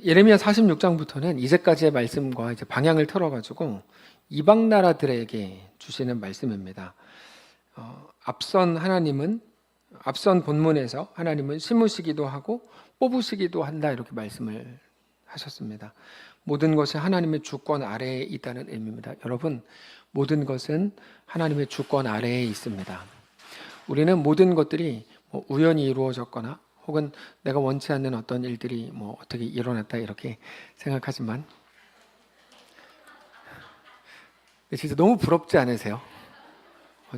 예레미야 46장부터는 이제까지의 말씀과 이제 방향을 틀어가지고 이방 나라들에게 주시는 말씀입니다. 앞선 본문에서 하나님은 심으시기도 하고 뽑으시기도 한다 이렇게 말씀을 하셨습니다. 모든 것이 하나님의 주권 아래에 있다는 의미입니다. 여러분, 모든 것은 하나님의 주권 아래에 있습니다. 우리는 모든 것들이 우연히 이루어졌거나 혹은 내가 원치 않는 어떤 일들이 어떻게 일어났다 이렇게 생각하지만 진짜 너무 부럽지 않으세요?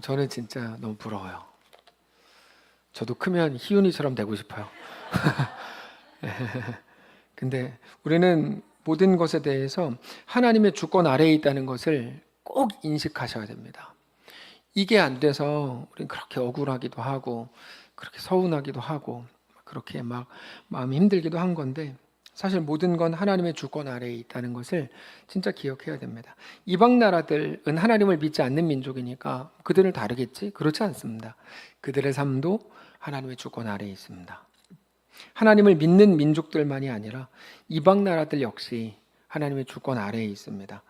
저는 진짜 너무 부러워요. 저도 크면 희윤이처럼 되고 싶어요. 근데 우리는 모든 것에 대해서 하나님의 주권 아래에 있다는 것을 꼭 인식하셔야 됩니다. 이게 안 돼서 우리는 그렇게 억울하기도 하고 그렇게 서운하기도 하고 그렇게 막 마음이 힘들기도 한 건데, 사실 모든 건 하나님의 주권 아래에 있다는 것을 진짜 기억해야 됩니다. 이방 나라들은 하나님을 믿지 않는 민족이니까 그들은 다르겠지? 그렇지 않습니다. 그들의 삶도 하나님의 주권 아래에 있습니다. 하나님을 믿는 민족들만이 아니라 이방 나라들 역시 하나님의 주권 아래에 있습니다.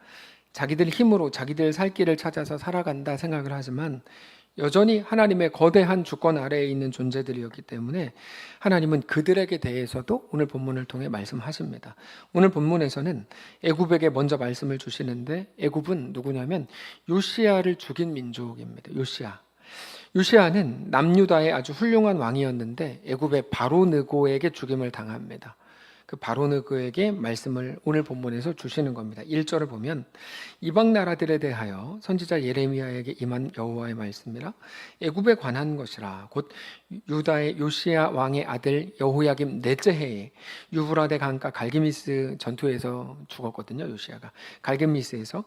자기들 힘으로 자기들 살 길을 찾아서 살아간다 생각을 하지만 여전히 하나님의 거대한 주권 아래에 있는 존재들이었기 때문에 하나님은 그들에게 대해서도 오늘 본문을 통해 말씀하십니다. 오늘 본문에서는 애굽에게 먼저 말씀을 주시는데, 애굽은 누구냐면 요시야를 죽인 민족입니다. 요시야는 남유다의 아주 훌륭한 왕이었는데 애굽의 바로느고에게 죽임을 당합니다. 그 바로느고에게 말씀을 오늘 본문에서 주시는 겁니다. 1절을 보면 이방 나라들에 대하여 선지자 예레미야에게 임한 여호와의 말씀이라 애굽에 관한 것이라. 곧 유다의 요시야 왕의 아들 여호야김 넷째 해에 유브라데 강가 갈기미스 전투에서 죽었거든요. 요시야가 갈기미스에서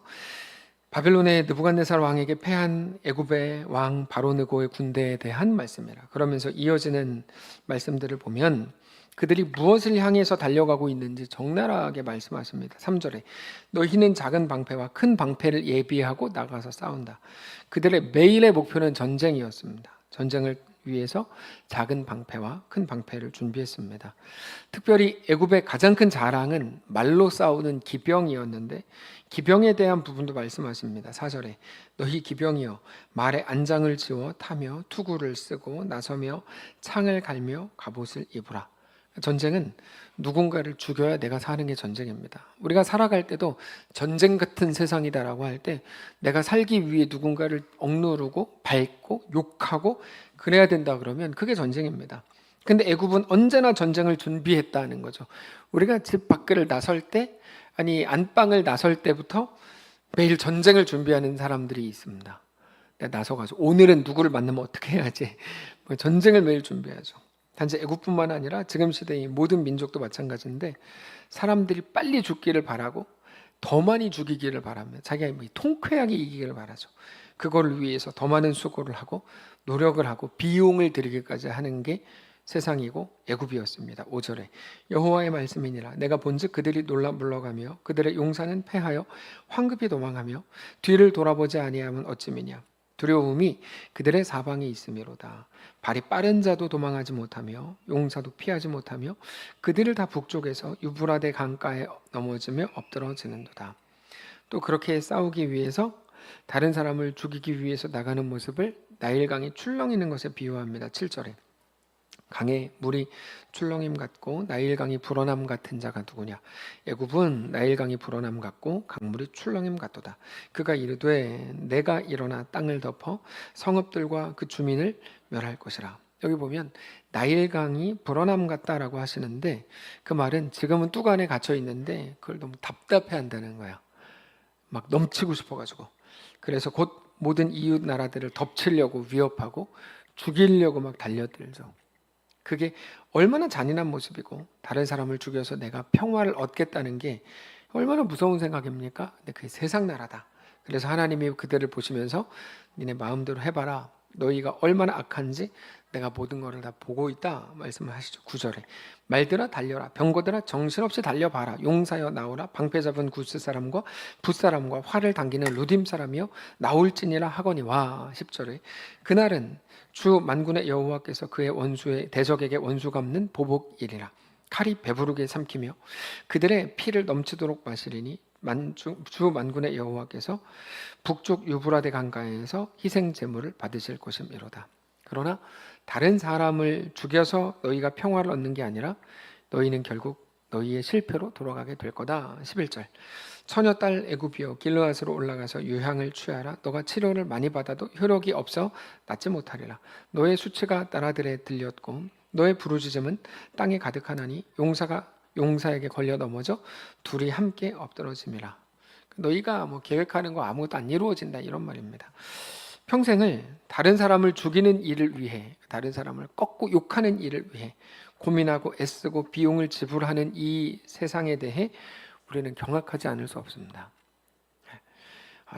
바벨론의 느부갓네살 왕에게 패한 애굽의 왕 바로느고의 군대에 대한 말씀이라. 그러면서 이어지는 말씀들을 보면 그들이 무엇을 향해서 달려가고 있는지 적나라하게 말씀하십니다. 3절에 너희는 작은 방패와 큰 방패를 예비하고 나가서 싸운다. 그들의 매일의 목표는 전쟁이었습니다. 전쟁을 위해서 작은 방패와 큰 방패를 준비했습니다. 특별히 애굽의 가장 큰 자랑은 말로 싸우는 기병이었는데 기병에 대한 부분도 말씀하십니다. 4절에 너희 기병이여 말에 안장을 지워 타며 투구를 쓰고 나서며 창을 갈며 갑옷을 입으라. 전쟁은 누군가를 죽여야 내가 사는 게 전쟁입니다. 우리가 살아갈 때도 전쟁 같은 세상이다라고 할 때 내가 살기 위해 누군가를 억누르고 밟고 욕하고 그래야 된다 그러면 그게 전쟁입니다. 근데 애굽은 언제나 전쟁을 준비했다는 거죠. 우리가 집 밖을 나설 때, 아니 안방을 나설 때부터 매일 전쟁을 준비하는 사람들이 있습니다. 내가 나서가지고 오늘은 누구를 만나면 어떻게 해야지, 전쟁을 매일 준비하죠. 단지 애굽뿐만 아니라 지금 시대의 모든 민족도 마찬가지인데 사람들이 빨리 죽기를 바라고 더 많이 죽이기를 바라며 자기가 통쾌하게 이기기를 바라죠. 그거를 위해서 더 많은 수고를 하고 노력을 하고 비용을 들이기까지 하는 게 세상이고 애굽이었습니다. 5절에 여호와의 말씀이니라 내가 본즉 그들이 놀라 물러가며 그들의 용사는 패하여 황급히 도망하며 뒤를 돌아보지 아니하면 어찌미냐. 두려움이 그들의 사방에 있음이로다. 발이 빠른 자도 도망하지 못하며 용사도 피하지 못하며 그들을 다 북쪽에서 유브라데 강가에 넘어지며 엎드러지는도다. 또 그렇게 싸우기 위해서 다른 사람을 죽이기 위해서 나가는 모습을 나일강이 출렁이는 것에 비유합니다. 7절에 강에 물이 출렁임 같고 나일강이 불어남 같은 자가 누구냐. 애굽은 나일강이 불어남 같고 강물이 출렁임 같도다. 그가 이르되 내가 일어나 땅을 덮어 성읍들과 그 주민을 멸할 것이라. 여기 보면 나일강이 불어남 같다라고 하시는데 그 말은 지금은 뚝 안에 갇혀 있는데 그걸 너무 답답해 한다는 거야. 막 넘치고 싶어가지고. 그래서 곧 모든 이웃 나라들을 덮치려고 위협하고 죽이려고 막 달려들죠. 그게 얼마나 잔인한 모습이고 다른 사람을 죽여서 내가 평화를 얻겠다는 게 얼마나 무서운 생각입니까? 근데 그게 세상 나라다. 그래서 하나님이 그들을 보시면서 니네 마음대로 해봐라. 너희가 얼마나 악한지 내가 모든 것을 다 보고 있다 말씀을 하시죠. 9절에 말들아 달려라. 병거들아 정신없이 달려봐라. 용사여 나오라. 방패 잡은 구스 사람과 붓사람과 활을 당기는 루딤 사람이여 나올지니라 하거니와. 10절에 그날은 주 만군의 여호와께서 그의 원수의 대적에게 원수 갚는 보복일이라. 칼이 배부르게 삼키며 그들의 피를 넘치도록 마시리니 주 만군의 여호와께서 북쪽 유브라데 강가에서 희생 제물을 받으실 것임이로다. 그러나 다른 사람을 죽여서 너희가 평화를 얻는 게 아니라 너희는 결국 너희의 실패로 돌아가게 될 거다. 11절. 처녀 딸 애굽이여 길르앗으로 올라가서 유향을 취하라. 너가 치료를 많이 받아도 효력이 없어 낫지 못하리라. 너의 수치가 나라들에 들렸고 너의 부르짖음은 땅에 가득하나니 용사에게 걸려 넘어져 둘이 함께 엎드러짐이라. 너희가 뭐 계획하는 거 아무것도 안 이루어진다 이런 말입니다. 평생을 다른 사람을 죽이는 일을 위해, 다른 사람을 꺾고 욕하는 일을 위해 고민하고 애쓰고 비용을 지불하는 이 세상에 대해 우리는 경악하지 않을 수 없습니다.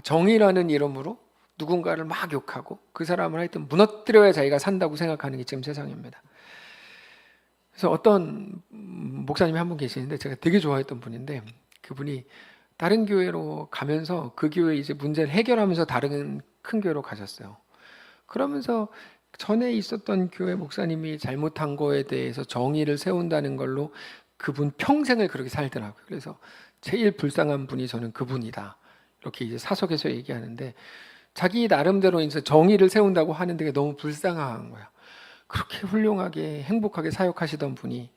정의라는 이름으로 누군가를 막 욕하고 그 사람을 하여튼 무너뜨려야 자기가 산다고 생각하는 게 지금 세상입니다. 그래서 어떤 목사님이 한 분 계시는데 제가 되게 좋아했던 분인데, 그분이 다른 교회로 가면서 그 교회 이제 문제를 해결하면서 다른 큰 교회로 가셨어요. 그러면서 전에 있었던 교회 목사님이 잘못한 거에 대해서 정의를 세운다는 걸로 그분 평생을 그렇게 살더라고요. 그래서 제일 불쌍한 분이 저는 그분이다. 이렇게 이제 사석에서 얘기하는데, 자기 나름대로 이제 정의를 세운다고 하는데 그게 너무 불쌍한 거야. 그렇게 훌륭하게 행복하게 사역하시던 분이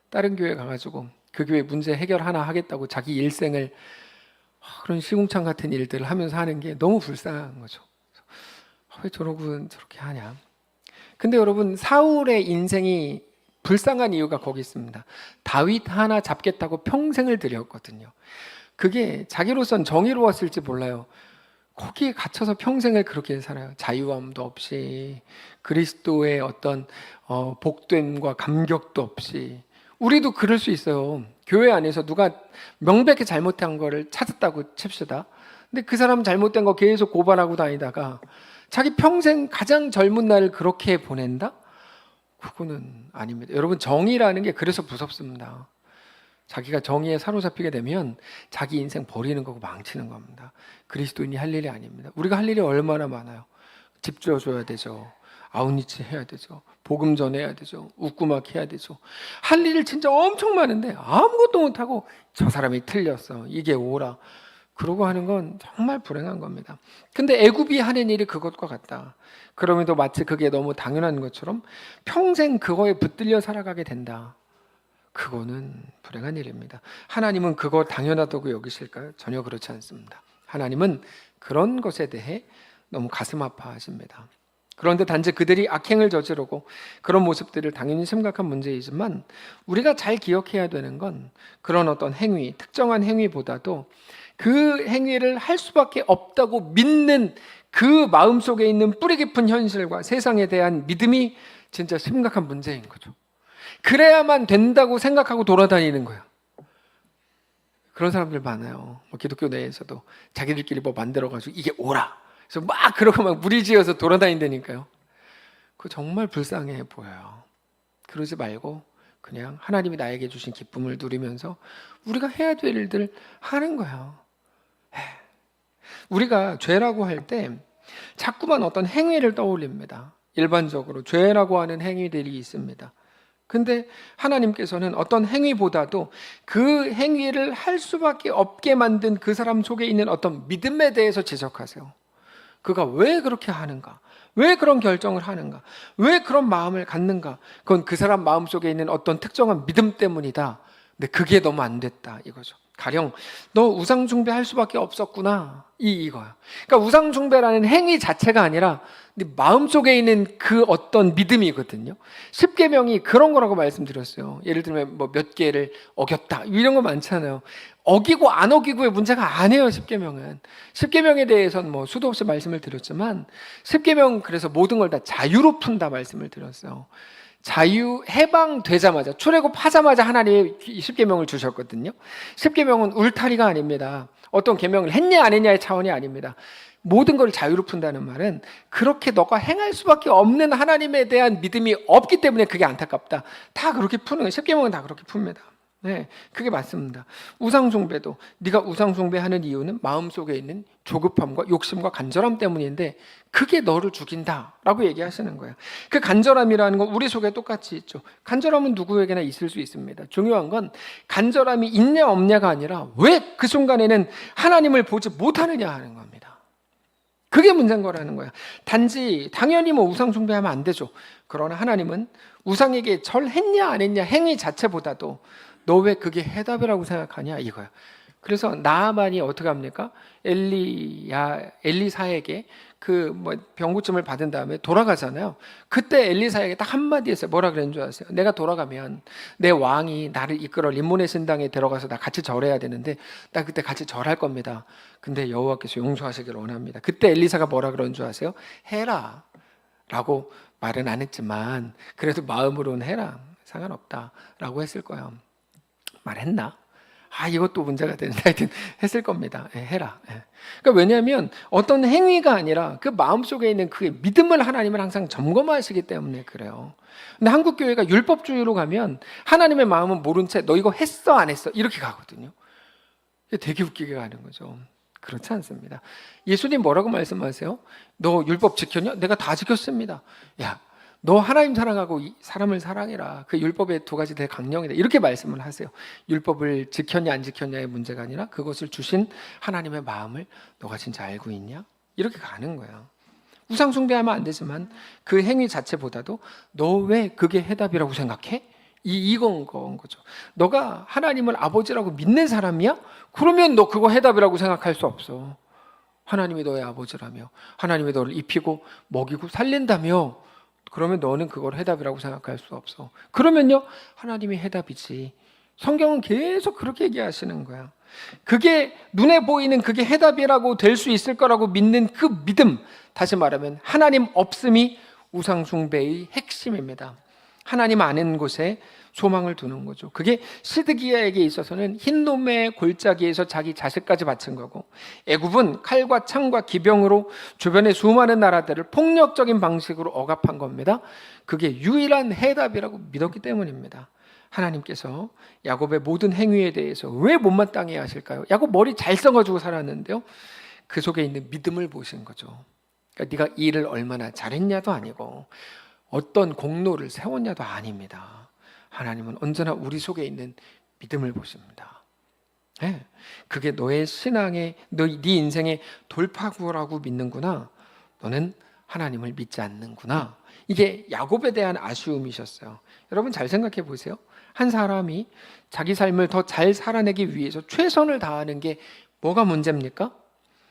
다른 교회 가가지고 그 교회 문제 해결 하나 하겠다고 자기 일생을 그런 시궁창 같은 일들을 하면서 하는 게 너무 불쌍한 거죠. 왜 저러고 저렇게 하냐. 근데 여러분, 사울의 인생이 불쌍한 이유가 거기 있습니다. 다윗 하나 잡겠다고 평생을 들였거든요. 그게 자기로선 정의로웠을지 몰라요. 거기에 갇혀서 평생을 그렇게 살아요. 자유함도 없이, 그리스도의 어떤 복됨과 감격도 없이. 우리도 그럴 수 있어요. 교회 안에서 누가 명백히 잘못한 거를 찾았다고 칩시다. 근데 그 사람 잘못된 거 계속 고발하고 다니다가 자기 평생 가장 젊은 날을 그렇게 보낸다? 그거는 아닙니다. 여러분, 정의라는 게 그래서 무섭습니다. 자기가 정의에 사로잡히게 되면 자기 인생 버리는 거고 망치는 겁니다. 그리스도인이 할 일이 아닙니다. 우리가 할 일이 얼마나 많아요. 집 지어줘야 되죠. 아웃리치 해야 되죠. 복음 전해야 되죠. 웃구막 해야 되죠. 할 일이 진짜 엄청 많은데 아무것도 못하고 저 사람이 틀렸어, 이게 오라, 그러고 하는 건 정말 불행한 겁니다. 근데 애굽이 하는 일이 그것과 같다. 그럼에도 마치 그게 너무 당연한 것처럼 평생 그거에 붙들려 살아가게 된다. 그거는 불행한 일입니다. 하나님은 그거 당연하다고 여기실까요? 전혀 그렇지 않습니다. 하나님은 그런 것에 대해 너무 가슴 아파하십니다. 그런데 단지 그들이 악행을 저지르고 그런 모습들을 당연히 심각한 문제이지만, 우리가 잘 기억해야 되는 건 그런 어떤 행위, 특정한 행위보다도 그 행위를 할 수밖에 없다고 믿는 그 마음속에 있는 뿌리 깊은 현실과 세상에 대한 믿음이 진짜 심각한 문제인 거죠. 그래야만 된다고 생각하고 돌아다니는 거예요. 그런 사람들 많아요. 기독교 내에서도 자기들끼리 뭐 만들어가지고 이게 옳아, 그래서 막 그러고 막 무리지어서 돌아다닌다니까요. 그거 정말 불쌍해 보여요. 그러지 말고 그냥 하나님이 나에게 주신 기쁨을 누리면서 우리가 해야 될 일들 하는 거예요. 우리가 죄라고 할 때 자꾸만 어떤 행위를 떠올립니다. 일반적으로 죄라고 하는 행위들이 있습니다. 근데 하나님께서는 어떤 행위보다도 그 행위를 할 수밖에 없게 만든 그 사람 속에 있는 어떤 믿음에 대해서 지적하세요. 그가 왜 그렇게 하는가? 왜 그런 결정을 하는가? 왜 그런 마음을 갖는가? 그건 그 사람 마음속에 있는 어떤 특정한 믿음 때문이다. 근데 그게 너무 안 됐다 이거죠. 가령 너 우상 숭배할 수밖에 없었구나, 이거야. 그러니까 우상 숭배라는 행위 자체가 아니라 네 마음속에 있는 그 어떤 믿음이거든요. 십계명이 그런 거라고 말씀드렸어요. 예를 들면 뭐 몇 개를 어겼다 이런 거 많잖아요. 어기고 안 어기고의 문제가 아니에요. 십계명은, 십계명에 대해서는 뭐 수도 없이 말씀을 드렸지만, 십계명 그래서 모든 걸 다 자유로 푼다 말씀을 드렸어요. 자유 해방되자마자, 출애굽하자마자 하나님이 십계명을 주셨거든요. 십계명은 울타리가 아닙니다. 어떤 계명을 했냐 안 했냐의 차원이 아닙니다. 모든 걸 자유로 푼다는 말은 그렇게 너가 행할 수밖에 없는 하나님에 대한 믿음이 없기 때문에 그게 안타깝다. 다 그렇게 푸는 거예요. 십계명은 다 그렇게 풉니다. 네, 그게 맞습니다. 우상숭배도 네가 우상숭배하는 이유는 마음속에 있는 조급함과 욕심과 간절함 때문인데 그게 너를 죽인다라고 얘기하시는 거예요. 그 간절함이라는 건 우리 속에 똑같이 있죠. 간절함은 누구에게나 있을 수 있습니다. 중요한 건 간절함이 있냐 없냐가 아니라 왜 그 순간에는 하나님을 보지 못하느냐 하는 겁니다. 그게 문제인 거라는 거야. 단지 당연히 뭐 우상 숭배하면 안 되죠. 그러나 하나님은 우상에게 절했냐 안 했냐 행위 자체보다도 너 왜 그게 해답이라고 생각하냐 이거야. 그래서 나아만이 어떻게 합니까? 엘리사에게 그 뭐 병고침을 받은 다음에 돌아가잖아요. 그때 엘리사에게 딱 한마디 했어요. 뭐라 그랬는 줄 아세요? 내가 돌아가면 내 왕이 나를 이끌어 림몬의 신당에 들어가서 나 같이 절해야 되는데 나 그때 같이 절할 겁니다. 근데 여호와께서 용서하시기를 원합니다. 그때 엘리사가 뭐라 그런 줄 아세요? 해라 라고 말은 안 했지만 그래도 마음으로는 해라 상관없다 라고 했을 거예요. 말했나? 이것도 문제가 되는데 하여튼 했을 겁니다. 해라. 그러니까 왜냐하면 어떤 행위가 아니라 그 마음속에 있는 그 믿음을 하나님은 항상 점검하시기 때문에 그래요. 근데 한국 교회가 율법주의로 가면 하나님의 마음은 모른 채 너 이거 했어 안 했어 이렇게 가거든요. 되게 웃기게 가는 거죠. 그렇지 않습니다. 예수님 뭐라고 말씀하세요? 너 율법 지켰냐? 내가 다 지켰습니다. 야, 너 하나님 사랑하고 사람을 사랑해라. 그 율법의 두 가지 되게 강령이다. 이렇게 말씀을 하세요. 율법을 지켰냐 안 지켰냐의 문제가 아니라 그것을 주신 하나님의 마음을 너가 진짜 알고 있냐? 이렇게 가는 거야. 우상 숭배하면 안 되지만 그 행위 자체보다도 너 왜 그게 해답이라고 생각해? 이건 거죠. 너가 하나님을 아버지라고 믿는 사람이야? 그러면 너 그거 해답이라고 생각할 수 없어. 하나님이 너의 아버지라며 하나님이 너를 입히고 먹이고 살린다며 그러면 너는 그걸 해답이라고 생각할 수 없어. 그러면요, 하나님이 해답이지. 성경은 계속 그렇게 얘기하시는 거야. 그게 눈에 보이는 그게 해답이라고 될 수 있을 거라고 믿는 그 믿음, 다시 말하면 하나님 없음이 우상 숭배의 핵심입니다. 하나님 아는 곳에 소망을 두는 거죠. 그게 시드기야에게 있어서는 흰놈의 골짜기에서 자기 자식까지 바친 거고, 애굽은 칼과 창과 기병으로 주변의 수많은 나라들을 폭력적인 방식으로 억압한 겁니다. 그게 유일한 해답이라고 믿었기 때문입니다. 하나님께서 야곱의 모든 행위에 대해서 왜 못마땅해 하실까요? 야곱 머리 잘 써가지고 살았는데요, 그 속에 있는 믿음을 보신 거죠. 그러니까 네가 일을 얼마나 잘했냐도 아니고 어떤 공로를 세웠냐도 아닙니다. 하나님은 언제나 우리 속에 있는 믿음을 보십니다. 네. 그게 너의 신앙의, 네 인생의 돌파구라고 믿는구나. 너는 하나님을 믿지 않는구나. 이게 야곱에 대한 아쉬움이셨어요. 여러분 잘 생각해 보세요. 한 사람이 자기 삶을 더 잘 살아내기 위해서 최선을 다하는 게 뭐가 문제입니까?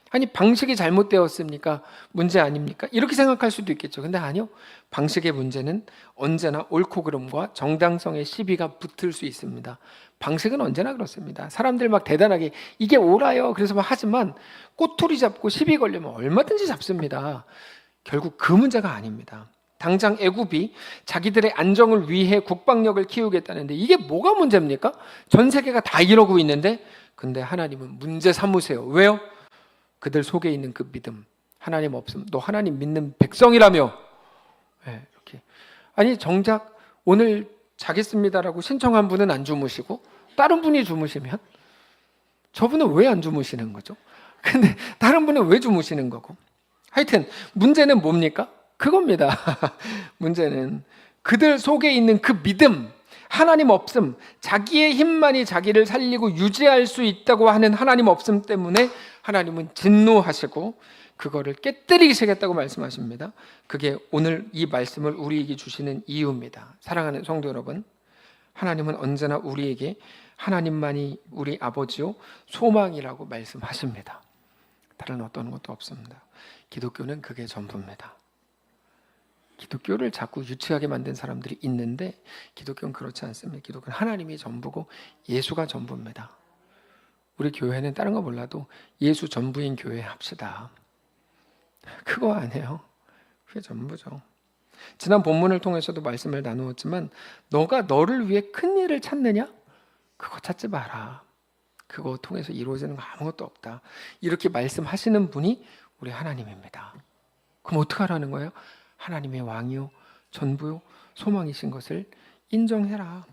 아니 방식이 잘못되었습니까? 문제 아닙니까? 이렇게 생각할 수도 있겠죠. 근데 아니요. 방식의 문제는 언제나 옳고 그름과 정당성의 시비가 붙을 수 있습니다. 방식은 언제나 그렇습니다. 사람들 막 대단하게 이게 옳아요. 그래서 막 하지만 꼬투리 잡고 시비 걸려면 얼마든지 잡습니다. 결국 그 문제가 아닙니다. 당장 애굽이 자기들의 안정을 위해 국방력을 키우겠다는데 이게 뭐가 문제입니까? 전 세계가 다 이러고 있는데 근데 하나님은 문제 삼으세요. 왜요? 그들 속에 있는 그 믿음, 하나님 없음, 너 하나님 믿는 백성이라며. 네, 이렇게. 아니 정작 오늘 자겠습니다라고 신청한 분은 안 주무시고 다른 분이 주무시면 저분은 왜 안 주무시는 거죠? 근데 다른 분은 왜 주무시는 거고? 하여튼 문제는 뭡니까? 그겁니다. 문제는 그들 속에 있는 그 믿음, 하나님 없음, 자기의 힘만이 자기를 살리고 유지할 수 있다고 하는 하나님 없음 때문에 하나님은 진노하시고 그거를 깨뜨리시겠다고 말씀하십니다. 그게 오늘 이 말씀을 우리에게 주시는 이유입니다. 사랑하는 성도 여러분, 하나님은 언제나 우리에게 하나님만이 우리 아버지요 소망이라고 말씀하십니다. 다른 어떤 것도 없습니다. 기독교는 그게 전부입니다. 기독교를 자꾸 유치하게 만든 사람들이 있는데 기독교는 그렇지 않습니다. 기독교는 하나님이 전부고 예수가 전부입니다. 우리 교회는 다른 거 몰라도 예수 전부인 교회 합시다. 그거 아니에요. 그게 전부죠. 지난 본문을 통해서도 말씀을 나누었지만 너가 너를 위해 큰 일을 찾느냐? 그거 찾지 마라. 그거 통해서 이루어지는 거 아무것도 없다. 이렇게 말씀하시는 분이 우리 하나님입니다. 그럼 어떻게 하라는 거예요? 하나님의 왕이요 전부요 소망이신 것을 인정해라.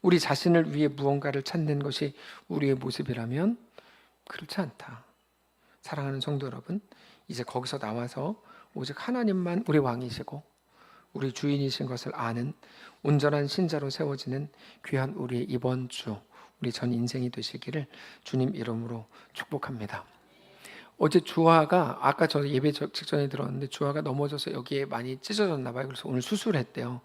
우리 자신을 위해 무언가를 찾는 것이 우리의 모습이라면 그렇지 않다. 사랑하는 성도 여러분, 이제 거기서 나와서 오직 하나님만 우리 왕이시고 우리 주인이신 것을 아는 온전한 신자로 세워지는 귀한 우리의 이번 주, 우리 전 인생이 되시기를 주님 이름으로 축복합니다. 어제 주아가, 아까 저 예배 직전에 들었는데 주아가 넘어져서 여기에 많이 찢어졌나 봐요. 그래서 오늘 수술했대요.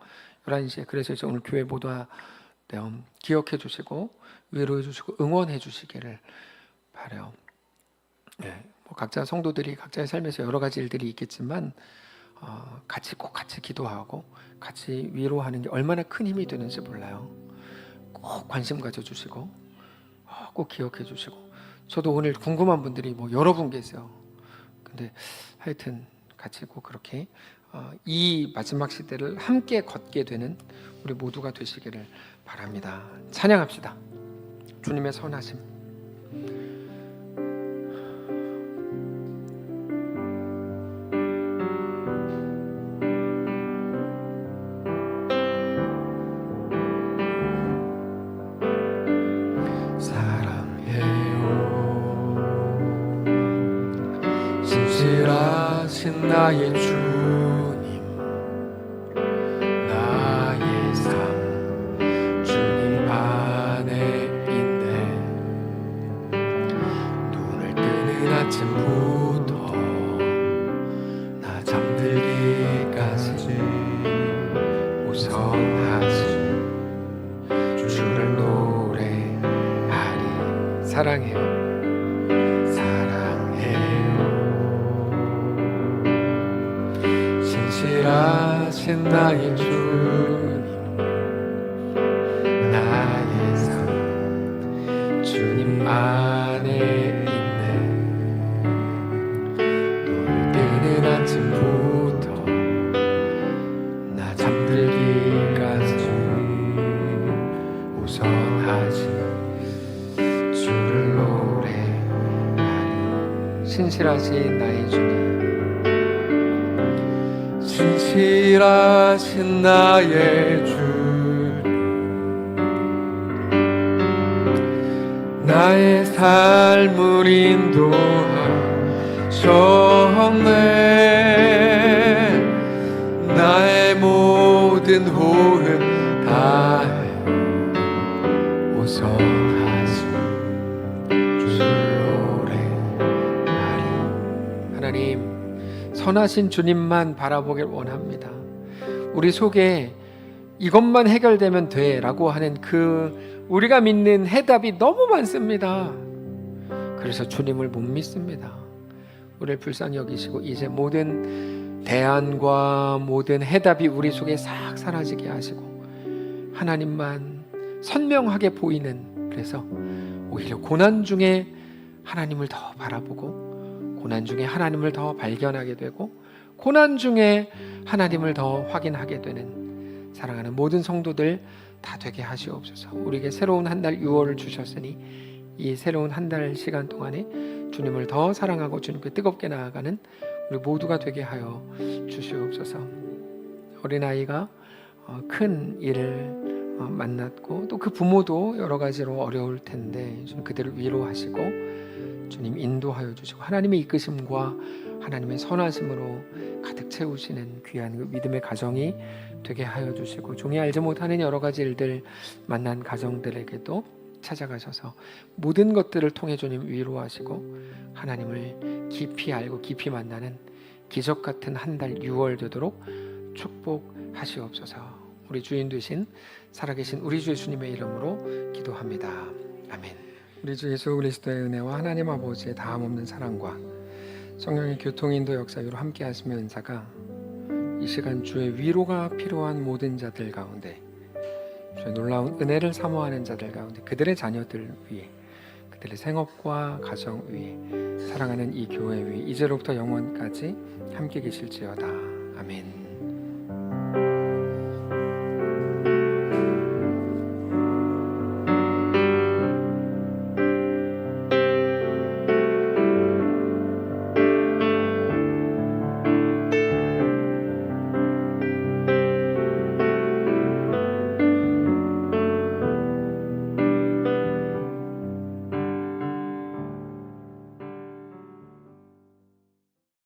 11시에. 그래서 이제 오늘 교회 못 왔대요. 기억해 주시고 위로해 주시고 응원해 주시기를 바라요. 네, 뭐 각자 성도들이 각자의 삶에서 여러 가지 일들이 있겠지만 꼭 같이 기도하고 같이 위로하는 게 얼마나 큰 힘이 되는지 몰라요. 꼭 관심 가져주시고 꼭 기억해 주시고, 저도 오늘 궁금한 분들이 뭐 여러 분 계세요. 근데 하여튼 같이 꼭 그렇게 이 마지막 시대를 함께 걷게 되는 우리 모두가 되시기를 바랍니다. 찬양합시다. 주님의 선하심. 신실하신 나의 주님, 나의 삶 주님 안에 있네. 눈을 뜨는 아침부터 나 잠들기까지 우선하신 주를 노래하리. 사랑해요. 신실하신 나의 주님, 나의 삶 주님 안에 있네. 눈을 뜨는 아침부터 나 잠들기까지 우선하신 주를 노래하리. 신실하신 나의 주님, 신실하신 나의 주, 나의 삶을 인도하셨네. 나의 모든 호흡 다해 우선하신 주를 노래하리. 하나님, 선하신 주님만 바라보길 원합니다. 우리 속에 이것만 해결되면 돼 라고 하는 우리가 믿는 해답이 너무 많습니다. 그래서 주님을 못 믿습니다. 우리를 불쌍히 여기시고 이제 모든 대안과 모든 해답이 우리 속에 싹 사라지게 하시고 하나님만 선명하게 보이는, 그래서 오히려 고난 중에 하나님을 더 바라보고 고난 중에 하나님을 더 발견하게 되고 고난 중에 하나님을 더 확인하게 되는 사랑하는 모든 성도들 다 되게 하시옵소서. 우리에게 새로운 한 달 6월을 주셨으니 이 새로운 한 달 시간 동안에 주님을 더 사랑하고 주님께 뜨겁게 나아가는 우리 모두가 되게 하여 주시옵소서. 어린아이가 큰 일을 만났고 또 그 부모도 여러 가지로 어려울 텐데 좀 그들을 위로하시고 주님 인도하여 주시고 하나님의 이끄심과 하나님의 선하심으로 가득 채우시는 귀한 그 믿음의 가정이 되게 하여 주시고, 종이 알지 못하는 여러 가지 일들 만난 가정들에게도 찾아가셔서 모든 것들을 통해 주님 위로하시고 하나님을 깊이 알고 깊이 만나는 기적 같은 한 달 6월 되도록 축복하시옵소서. 우리 주인 되신 살아계신 우리 주 예수님의 이름으로 기도합니다. 아멘. 우리 주 예수 그리스도의 은혜와 하나님 아버지의 다함없는 사랑과 성령의 교통인도 역사위로 함께 하시며 은사가 이 시간 주의 위로가 필요한 모든 자들 가운데, 주의 놀라운 은혜를 사모하는 자들 가운데, 그들의 자녀들 위해, 그들의 생업과 가정 위에, 사랑하는 이 교회 위에 이제로부터 영원까지 함께 계실지어다. 아멘.